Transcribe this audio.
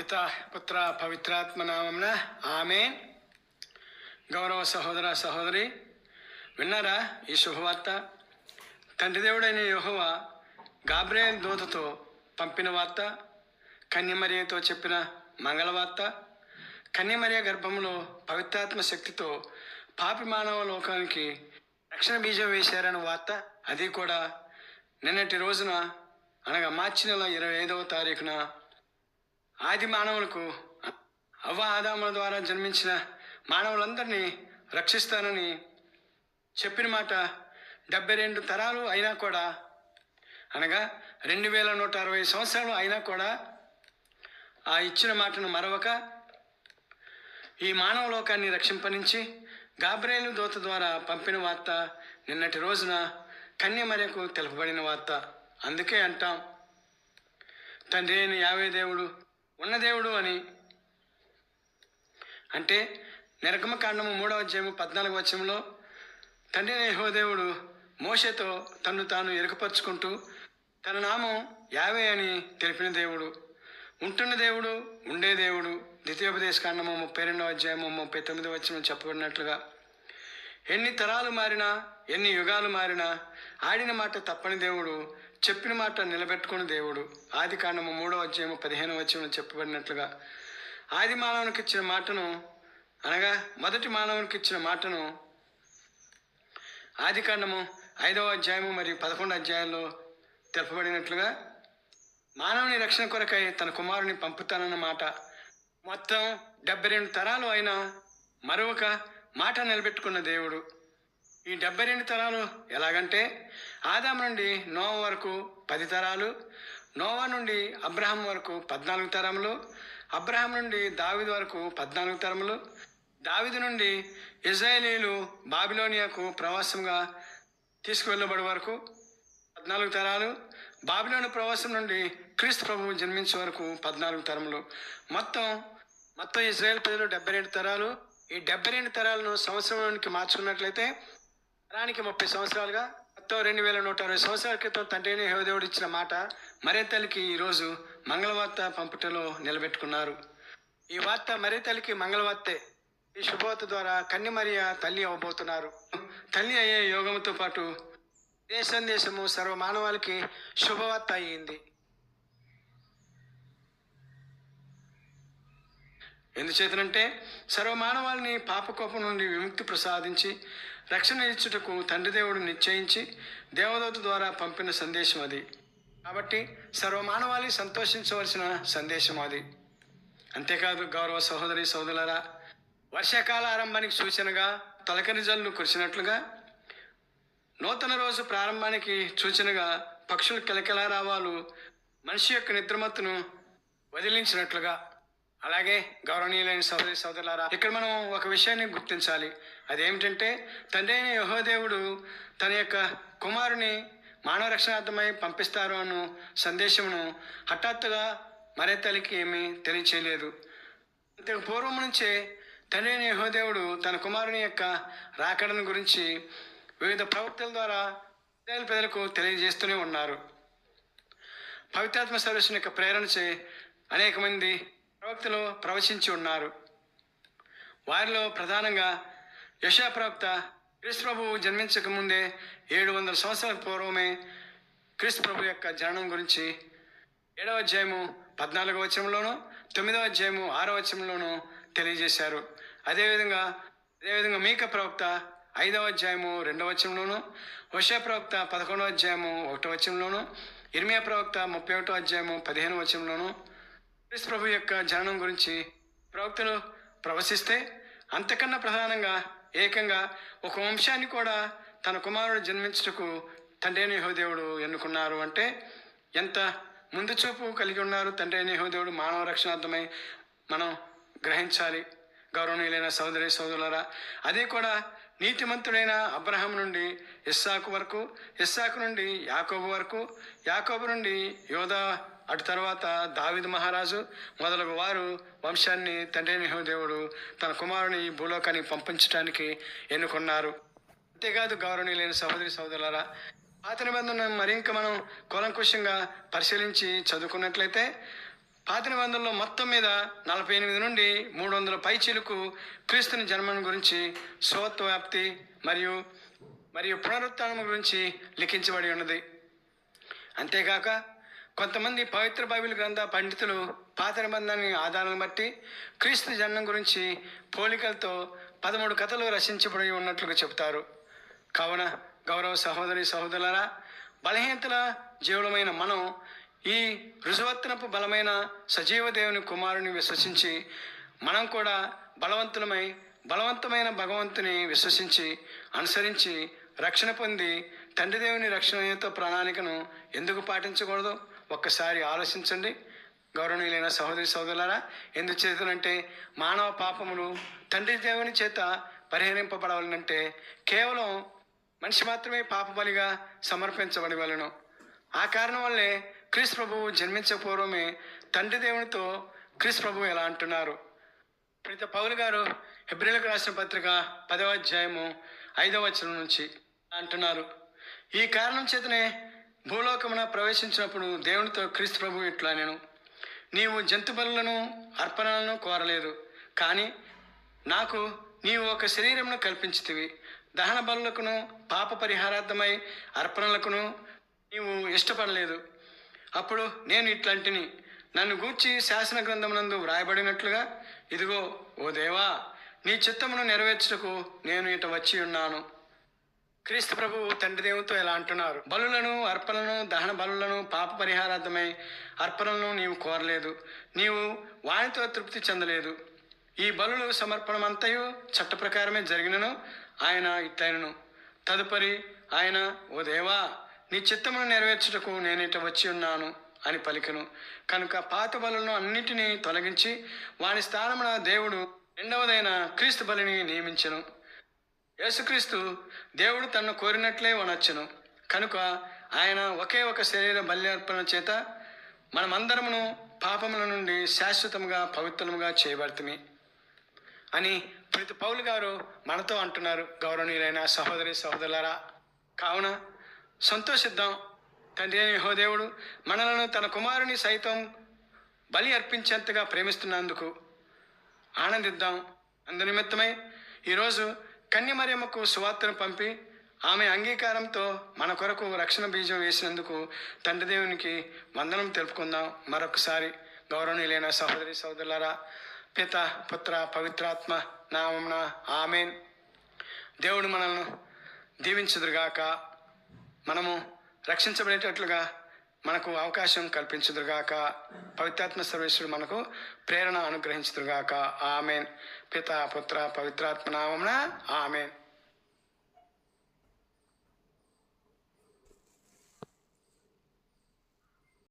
పిత పుత్ర పవిత్రాత్మ నామమున ఆమేన్. గౌరవ సహోదర సహోదరి, విన్నారా ఈ శుభవార్త? తండ్రి దేవుడైన యెహోవా గాబ్రియేలు దూతతో పంపిన వార్త, కన్యమరియతో చెప్పిన మంగళవార్త. కన్యమరియ గర్భంలో పవిత్రాత్మ శక్తితో పాపి మానవ లోకానికి రక్షణ బీజం వేశారని వార్త. అది కూడా నిన్నటి రోజున, అనగా మార్చి నెల 25వ తారీఖున ఆది మానవులకు, అవ్వ ఆదాముల ద్వారా జన్మించిన మానవులందరినీ రక్షిస్తానని చెప్పిన మాట 72 తరాలు అయినా కూడా, అనగా 2160 సంవత్సరాలు అయినా కూడా ఆ ఇచ్చిన మాటను మరవక ఈ మానవ లోకాన్ని రక్షింపనించి గాబ్రియేలు దూత ద్వారా పంపిన వార్త నిన్నటి రోజున కన్యమరియకు తెలుపబడిన వార్త. అందుకే అంటాం, తండ్రి అయిన యావే దేవుడు ఉన్న దేవుడు అని. అంటే నిర్గమకాండము 3వ అధ్యాయము 14వ వచనంలో తండ్రి అయిన యెహోవా దేవుడు మోషేతో తన్ను తాను ఎరుకపరుచుకుంటూ తన నామం యావే అని తెలిపిన దేవుడు, ఉంటున్న దేవుడు, ఉండే దేవుడు. ద్వితీయోపదేశకాండము 32వ అధ్యాయము 39వ వచనం చెప్పబడినట్లుగా ఎన్ని తరాలు మారినా, ఎన్ని యుగాలు మారినా ఆడిన మాట తప్పని దేవుడు, చెప్పిన మాట నిలబెట్టుకుని దేవుడు. ఆది కాండము 3వ అధ్యాయము 15వ వచనం చెప్పబడినట్లుగా ఆది మానవునికి ఇచ్చిన మాటను, అనగా మొదటి మానవునికి ఇచ్చిన మాటను ఆది కాండము 5వ అధ్యాయము మరియు 11వ అధ్యాయంలో తెలుపబడినట్లుగా మానవుని రక్షణ కొరకై తన కుమారుని పంపుతానన్న మాట. మొత్తం 72 తరాలు అయినా మరొక మాట నిలబెట్టుకున్న దేవుడు. ఈ 72 తరాలు ఎలాగంటే, ఆదాము నుండి నోవా వరకు 10 తరాలు, నోవా నుండి అబ్రహాం వరకు 14 తరములు, అబ్రహాం నుండి దావీదు వరకు 14 తరములు, దావీదు నుండి ఇశ్రాయేలీయులు బాబిలోనియాకు ప్రవాసంగా తీసుకువెళ్ళబడి వరకు 14 తరాలు, బాబిలోను ప్రవాసం నుండి క్రీస్తు ప్రభువు జన్మించే వరకు 14 తరములు. మొత్తం ఇశ్రాయేల్ ప్రజలు 72 తరాలు. ఈ 72 తరాలను సంవత్సరానికి మార్చుకున్నట్లయితే తరానికి 30 సంవత్సరాలుగా, మొత్తం 2160 సంవత్సరాల క్రితం తండ్రి అయిన యెహోవా దేవుడు ఇచ్చిన మాట మరియ తల్లికి ఈరోజు మంగళవార్త పంపుటలో నిలబెట్టుకున్నారు. ఈ వార్త మరియ తల్లికి మంగళవార్తే. ఈ శుభవార్త ద్వారా కన్యమరియ తల్లి అవ్వబోతున్నారు. తల్లి అయ్యే యోగముతో పాటు ఇదే సందేశము సర్వ మానవాళికి శుభవార్త అయ్యింది. ఎందుచేతనంటే సర్వమానవాళిని పాపకోపం నుండి విముక్తి ప్రసాదించి రక్షణ ఇచ్చుటకు తండ్రి దేవుడు నిశ్చయించి దేవదూత ద్వారా పంపిన సందేశం అది. కాబట్టి సర్వమానవాళి సంతోషించవలసిన సందేశం అది. అంతేకాదు గౌరవ సహోదరి సోదరులారా, వర్షాకాల ఆరంభానికి సూచనగా తొలకరి జల్లు కురిసినట్లుగా, నూతన రోజు ప్రారంభానికి సూచనగా పక్షుల కిలకిలారావాలు మనిషి యొక్క నిద్రమత్తును వదిలించినట్లుగా, అలాగే గౌరవనీయులైన సహోదరి సోదరులారా, ఇక్కడ మనం ఒక విషయాన్ని గుర్తించాలి. అదేమిటంటే, తండ్రి అయిన యెహోవా దేవుడు తన యొక్క కుమారుని మానవ రక్షణార్థమై పంపిస్తారు అను సందేశమును హఠాత్తుగా మరియ తల్లికి ఏమీ తెలియచేయలేదు. అంతకు పూర్వం నుంచే తండ్రి అయిన యెహోవా దేవుడు తన కుమారుని యొక్క రాకడను గురించి వివిధ ప్రవక్తల ద్వారా ఇశ్రాయేలు ప్రజలకు తెలియజేస్తూనే ఉన్నారు. పవిత్రాత్మ సర్వేశ్వరుని యొక్క ప్రేరణచే అనేక మంది ప్రవక్తలు ప్రవచించి ఉన్నారు. వారిలో ప్రధానంగా యెషయా ప్రవక్త క్రీస్తు ప్రభువు జన్మించక ముందే 700 సంవత్సరాల పూర్వమే క్రీస్తు ప్రభు యొక్క జననం గురించి 7వ అధ్యాయము 14వ వచనంలోను, 9వ అధ్యాయము 6వ వచనంలోను తెలియజేశారు. అదేవిధంగా మీకా ప్రవక్త 5వ అధ్యాయము 2వ వచనంలోను, హోషేయ ప్రవక్త 11వ అధ్యాయము 1వ వచనంలోను, ఇర్మియా ప్రవక్త 31వ అధ్యాయము 15వ వచనంలోను క్రీస్తు ప్రభు యొక్క జననం గురించి ప్రవక్తలు ప్రవశిస్తే, అంతకన్నా ప్రధానంగా ఏకంగా ఒక వంశాన్ని కూడా తన కుమారుడు జన్మించుటకు తండ్రి అయిన యెహోవా దేవుడు ఎన్నుకున్నారు. అంటే ఎంత ముందు చూపు కలిగి ఉన్నారు తండ్రి అయిన యెహోవా దేవుడు మానవ రక్షణార్థమై మనం గ్రహించాలి. గౌరవనీయులైన సహోదరి సహోదరులారా, అదే కూడా నీతిమంతుడైన అబ్రహాం నుండి ఇస్సాకు వరకు, ఇస్సాకు నుండి యాకోబు వరకు, యాకోబు నుండి యోధా, అటు తర్వాత దావీదు మహారాజు మొదలగు వారు వంశాన్ని తండ్రి అయిన యెహోవా దేవుడు తన కుమారుని భూలోకాన్ని పంపించడానికి ఎన్నుకున్నారు. అంతేకాదు గౌరవనీయులైన సహోదరి సహోదరులారా, పాత నిబంధన మరింక మనం కూలంకుషంగా పరిశీలించి చదువుకున్నట్లయితే పాత నిబంధనలో మొత్తం మీద 48 నుండి 300 పైచీలకు క్రీస్తుని జన్మం గురించి సువార్త వ్యాప్తి మరియు పునరుత్థానం గురించి లిఖించబడి ఉన్నది. అంతేకాక కొంతమంది పవిత్ర బైబిల్ గ్రంథ పండితులు పాత నిబంధనని ఆధారాలను బట్టి క్రీస్తు జన్మం గురించి పోలికలతో 13 కథలు రచించబడి ఉన్నట్లుగా చెబుతారు. కావున గౌరవ సహోదరి సహోదరులారా, బలహీనతల జీవులమైన మనం ఈ రుజువర్తనపు బలమైన సజీవ దేవుని కుమారుని విశ్వసించి మనం కూడా బలవంతమైన భగవంతుని విశ్వసించి అనుసరించి రక్షణ పొంది తండ్రి దేవుని రక్షణతో ప్రణాళికను ఎందుకు పాటించకూడదు ఒక్కసారి ఆలోచించండి. గౌరవనీయులైన సహోదరి సహోదరులారా, ఎందుచేతనంటే మానవ పాపములు తండ్రి దేవుని చేత పరిహరింపబడవలనంటే కేవలం మనిషి మాత్రమే పాప బలిగా సమర్పించబడవలను. ఆ కారణం వల్లే క్రీస్తు ప్రభువు జన్మించే పూర్వమే తండ్రి దేవునితో క్రీస్తు ప్రభువు ఎలా అంటున్నారు. ప్రీత పౌలు గారు హెబ్రీయులకు రాసిన పత్రిక 10వ అధ్యాయము 5వ వచనం నుంచి అంటున్నారు, ఈ కారణం చేతనే భూలోకమున ప్రవేశించినప్పుడు దేవునితో క్రీస్తు ప్రభువు ఇట్లా నేను, నీవు జంతు బలులను అర్పణలను కోరలేదు, కానీ నాకు నీవు ఒక శరీరమును కల్పించితివి. దహన బలులకును పాప పరిహారార్థమై అర్పణలకును నీవు ఇష్టపడలేదు. అప్పుడు నేను ఇట్లాంటిని, నన్ను గూర్చి శాసన గ్రంథమునందు వ్రాయబడినట్లుగా, ఇదిగో ఓ దేవా, నీ చిత్తమును నెరవేర్చుటకు నేను ఇట వచ్చి ఉన్నాను. క్రీస్తు ప్రభువు తండ్రి దేవునితో ఎలా అంటున్నారు, బలులను అర్పణలను దహన బలులను పాప పరిహారార్థమై అర్పణలను నీవు కోరలేదు, నీవు వానితో తృప్తి చెందలేదు. ఈ బలులు సమర్పణమంతయు చట్ట ప్రకారమే జరిగినను ఆయన ఇట్లైనను. తదుపరి ఆయన, ఓ దేవా, నీ చిత్తమును నెరవేర్చుటకు నేను ఇట వచ్చి ఉన్నాను అని పలికెను. కనుక పాత బలులను అన్నిటినీ తొలగించి వాని స్థానమున దేవుడు రెండవదైన క్రీస్తు బలిని నియమించెను. యేసుక్రీస్తు దేవుడు తనను కోరినట్లే వనొచ్చెను. కనుక ఆయన ఒకే ఒక శరీర బలి అర్పణ చేత మనమందరమును పాపముల నుండి శాశ్వతముగా పవిత్రముగా చేయబడుతుంది అని ప్రీతి పౌలు గారు మనతో అంటున్నారు. గౌరవనీయులైన సహోదరి సహోదరులారా, కావున సంతోషిద్దాం. తండ్రి అయిన యెహోవా దేవుడు మనలను తన కుమారుని సైతం బలి అర్పించేంతగా ప్రేమిస్తున్నందుకు ఆనందిద్దాం. అందునిమిత్తమై ఈరోజు కన్యమరియమ్మకు సువార్తను పంపి ఆమె అంగీకారంతో మన కొరకు రక్షణ బీజం వేసినందుకు తండ్రి దేవునికి వందనం తెలుపుకుందాం. మరొకసారి గౌరవనీయులైన సహోదరి సహోదరులారా, పిత పుత్ర పవిత్రాత్మ నామమున ఆమేన్. దేవుడు మనల్ని దీవించుదురుగాక, మనము రక్షించబడేటట్లుగా మనకు అవకాశం కల్పించుదురుగాక, పవిత్రాత్మ సర్వేశ్వరుడు మనకు ప్రేరణ అనుగ్రహించుదురుగాక. ఆమేన్. పిత పుత్ర పవిత్రాత్మ నామమున ఆమేన్.